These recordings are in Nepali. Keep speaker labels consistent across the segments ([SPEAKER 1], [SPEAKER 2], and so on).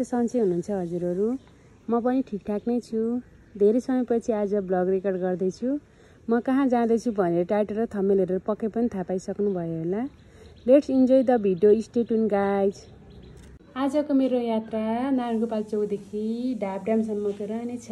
[SPEAKER 1] सन्चै हुनुहुन्छ हजुरहरू? म पनि ठिकठाक नै छु। धेरै समयपछि आज ब्लग रेकर्ड गर्दैछु। म कहाँ जाँदैछु भनेर टाइटल र थम्बनेल हेरेर पक्कै पनि थाहा पाइसक्नु भयो होला। Let's enjoy the video, stay tune guys. आजको मेरो यात्रा नारायणगोपाल चौकदेखि डाबड्यामसम्मको रहनेछ।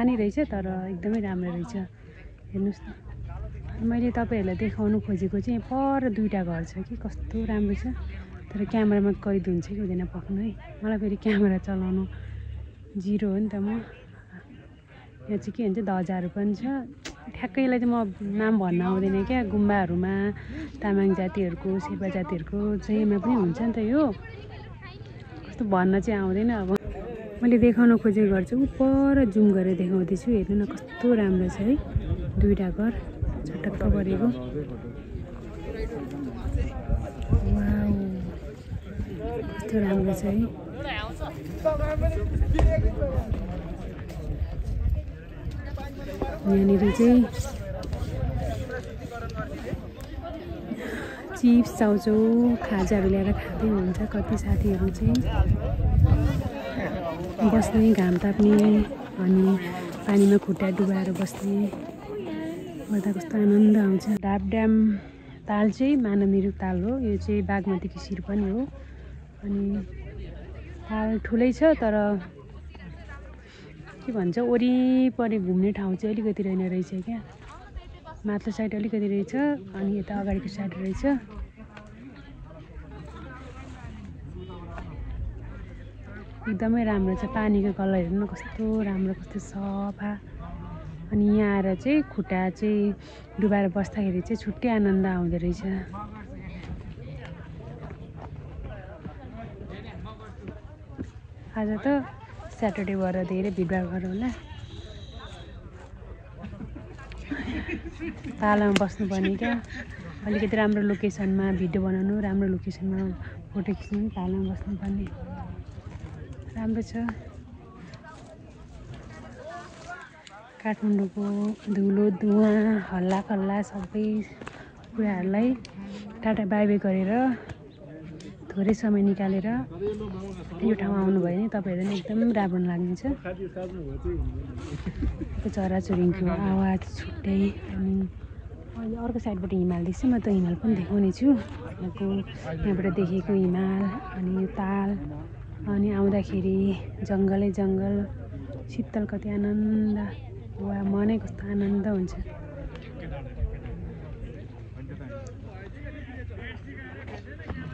[SPEAKER 1] सानै रहेछ तर एकदमै राम्रो रहेछ। हेर्नुहोस् न, मैले तपाईँहरूलाई देखाउनु खोजेको चाहिँ पर दुईवटा घर छ कि कस्तो राम्रो छ, तर क्यामेरामा कैद हुन्छ कि हुँदैन पक्नु है। मलाई फेरि क्यामेरा चलाउनु जिरो हो नि त। म यहाँ चाहिँ के भन्छ ध्वजाहरू पनि छ। ठ्याक्कै यसलाई चाहिँ म नाम भन्न आउँदैन क्या। गुम्बाहरूमा तामाङ जातिहरूको शेर्पा जातिहरूको चाहिँमा पनि हुन्छ नि त यो, कस्तो भन्न चाहिँ आउँदैन। अब मैले देखाउन खोजेको घर चाहिँ पर जुम गरेर देखाउँदैछु। हेर्नु न कस्तो राम्रो छ है, दुईवटा घर छटक्क परेको। वाउ कस्तो राम्रो छ है। यहाँनिर चाहिँ चिप्स चाउचाउ खाजाहरू ल्याएर खाँदै हुन्छ कति साथीहरू चाहिँ। बस्ने घाम ताप्ने अनि पानीमा खुट्टा डुबाएर बस्ने गर्दा कस्तो आनन्द आउँछ। ढाबड्याम ताल चाहिँ मानवनिर्मित ताल हो। यो चाहिँ बागमतीको शिर पनि हो। अनि ताल ठुलै छ तर के भन्छ वरिपरि घुम्ने ठाउँ चाहिँ अलिकति रहेछ क्या। माथिल्लो साइड अलिकति रहेछ अनि यता अगाडिको साइड रहेछ। एकदमै राम्रो छ। पानीको कलर हेर्नु न कस्तो राम्रो, कस्तो सफा। अनि यहाँ आएर चाहिँ खुट्टा चाहिँ डुबाएर बस्दाखेरि चाहिँ छुट्टै आनन्द आउँदो रहेछ। आज त स्याटरडे भएर धेरै भिडभाड गरेर होला। तालमा बस्नुपर्ने क्या। अलिकति राम्रो लोकेसनमा भिडियो बनाउनु, राम्रो लोकेसनमा फोटो खिच्नु, तालमा बस्नुपर्ने। राम्रो छ। काठमाडौँको धुलो धुवाँ हल्ला खल्ला सबै कुराहरूलाई टाटा बाई गरेर थोरै समय निकालेर यो ठाउँमा आउनुभयो भने तपाईँहरूलाई एकदम राम्रो लाग्नेछ। चराचुरुङ्गीको आवाज छुट्टै। अनि अहिले अर्को साइडबाट हिमाल देख्छु। म त हिमाल पनि देखाउने छु। यहाँबाट देखेको हिमाल अनि यो ताल अनि आउँदाखेरि जङ्गलै जङ्गल शीतल कति आनन्द। वा मनै कस्तो आनन्द हुन्छ।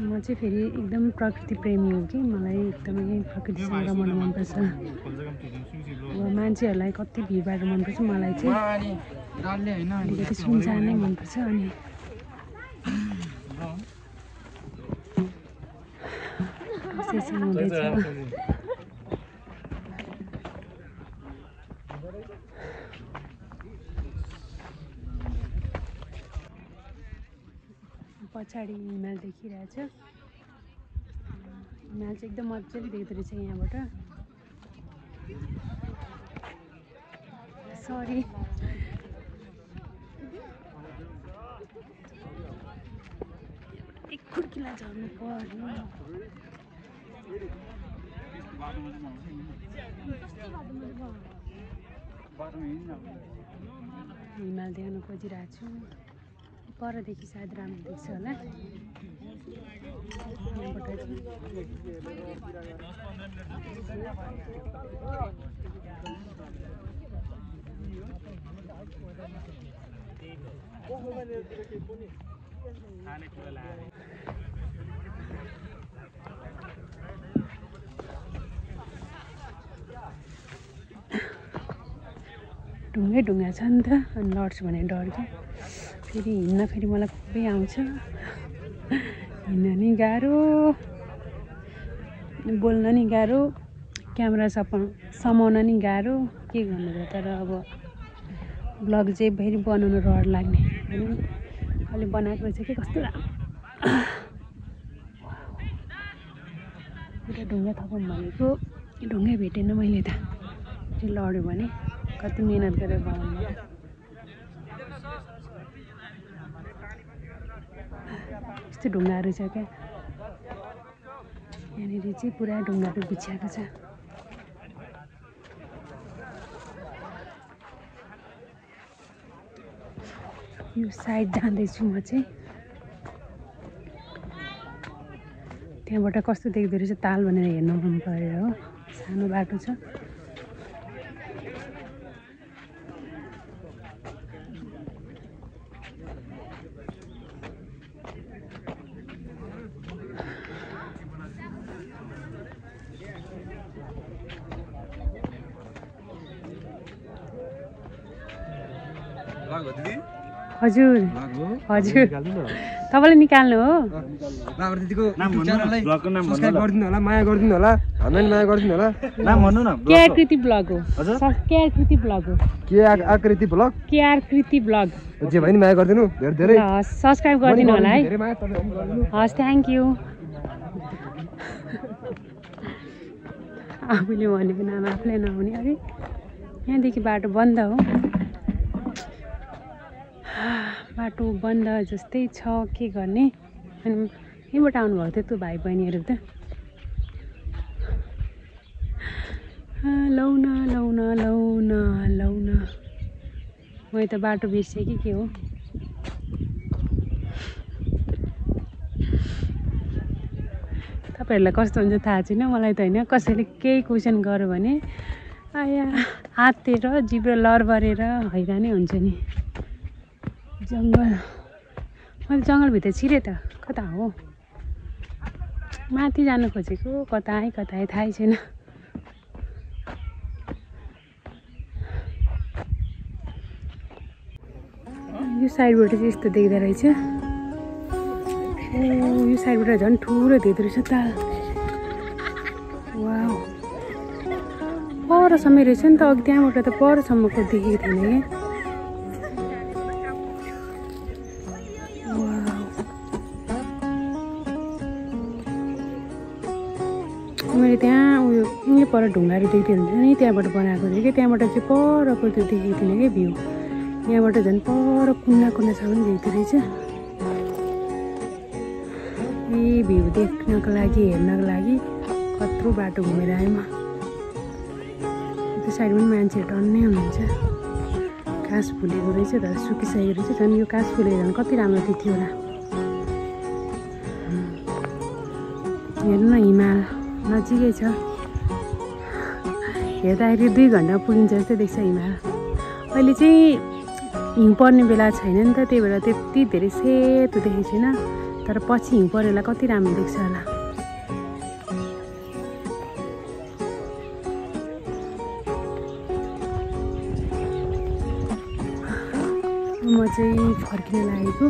[SPEAKER 1] म चाहिँ फेरि एकदम प्रकृति प्रेमी हो कि। मलाई एकदमै प्रकृतिसँग रमाउनु मनपर्छ। अब मान्छेहरूलाई कति भिडभाड मनपर्छ, मलाई चाहिँ अलिकति सुनसान नै मनपर्छ। अनि सेसन हुँदैछ। पछाडि हिमाल देखिरहेछ। हिमाल चाहिँ एकदम मजाले देख्दो रहेछ यहाँबाट। सरी एक खुड्किला झर्नु पर्यो। हिमाल देख्न खोजिरहेको छु। परदेखि सायद राम्रो देख्छ होला। ढुङ्गै ढुङ्गा छ नि त। अनि लड्छु भने डर क्या। फेरि हिँड्न फेरि मलाई खुबै आउँछ। हिँड्न नि गाह्रो, बोल्न नि गाह्रो, क्यामेरा समाउन नि गाह्रो। के गर्नु त। तर अब ब्लग चाहिँ फेरि बनाउनु रहर लाग्ने होइन। अहिले बनाएको रहेछ कि कस्तो राम्रो। एउटा ढुङ्गा थपौँ भनेको ढुङ्गै भेटेन मैले त। त्यो लड्यो भने कति मेहनत गरेर बनाउनु। यस्तो ढुङ्गाहरू छ क्या। यहाँनिर चाहिँ पुरा ढुङ्गाहरू बिछ्याएको छ। यो साइड जाँदैछु म चाहिँ। त्यहाँबाट कस्तो देख्दो रहेछ ताल भनेर हेर्नु मन परेर हो। सानो बाटो छ। हजुर हजुर तपाईँले निकाल्नु हो
[SPEAKER 2] माया गरिदिनु होला हामीलाई माया गरिदिनु होला नाम भन्नु न
[SPEAKER 1] के आकृति ब्लग हो के आकृति ब्लग हो
[SPEAKER 2] के आकृति ब्लग
[SPEAKER 1] के आकृति ब्लग
[SPEAKER 2] जे भयो नि माया गरिदिनु धेरै धेरै
[SPEAKER 1] सब्स्क्राइब गरिदिनु होला है हस् थ्याङ्क यू आफूले भनेको नाम आफूले नहुने अरे यहाँदेखि बाटो बन्द हो बाटो बन्द जस्तै छ के गर्ने अनि यहीँबाट आउनुभएको थियो त्यो भाइ बहिनीहरू त लौ न लौ न लौ न लौ न मैले त बाटो बिर्सेँ कि के हो तपाईँहरूलाई कस्तो हुन्छ थाहा छैन मलाई त होइन कसैले केही क्वेसन गर्यो भने आया हातेर जिब्रो लरबरेर हैरानै हुन्छ नि जङ्गल मैले जङ्गलभित्र छिरेँ त कता हो माथि जानु खोजेको कता थाहै छैन यो साइडबाट चाहिँ यस्तो देख्दो रहेछ यो साइडबाट झन् ठुलो देख्दो रहेछ त वाउ परसम्म रहेछ नि त अघि त्यहाँबाट त परसम्मको देखेको थिएन क्या मैले त्यहाँ उयो यहीँ पर ढुङ्गाहरू देख्दै हुन्छ नि त्यहाँबाट बनाएको थियो कि त्यहाँबाट चाहिँ परको त्यो देखेको थिएन क्या भ्यू यहाँबाट झन् पर कुन्नासम्म देख्दो रहेछ यही भ्यू देख्नको लागि हेर्नको लागि कत्रो बाटो घुमेर आएँ म त्यो साइड पनि मान्छेहरू टन्नै हुनुहुन्छ घाँस फुलेको रहेछ त सुकिसकेको रहेछ झन् यो घाँस फुलेर झन् कति राम्रो देख्थ्यो होला हेर्नु न हिमाल नजिकै छ हेर्दाखेरि 2 घन्टा पुगिन्छ जस्तै देख्छ हिमाल अहिले चाहिँ हिउँ पर्ने बेला छैन नि त त्यही भएर त्यति धेरै सेतो देखेको छैन तर पछि हिउँ परेला कति राम्रो देख्छ होला म चाहिँ फर्किन लागेको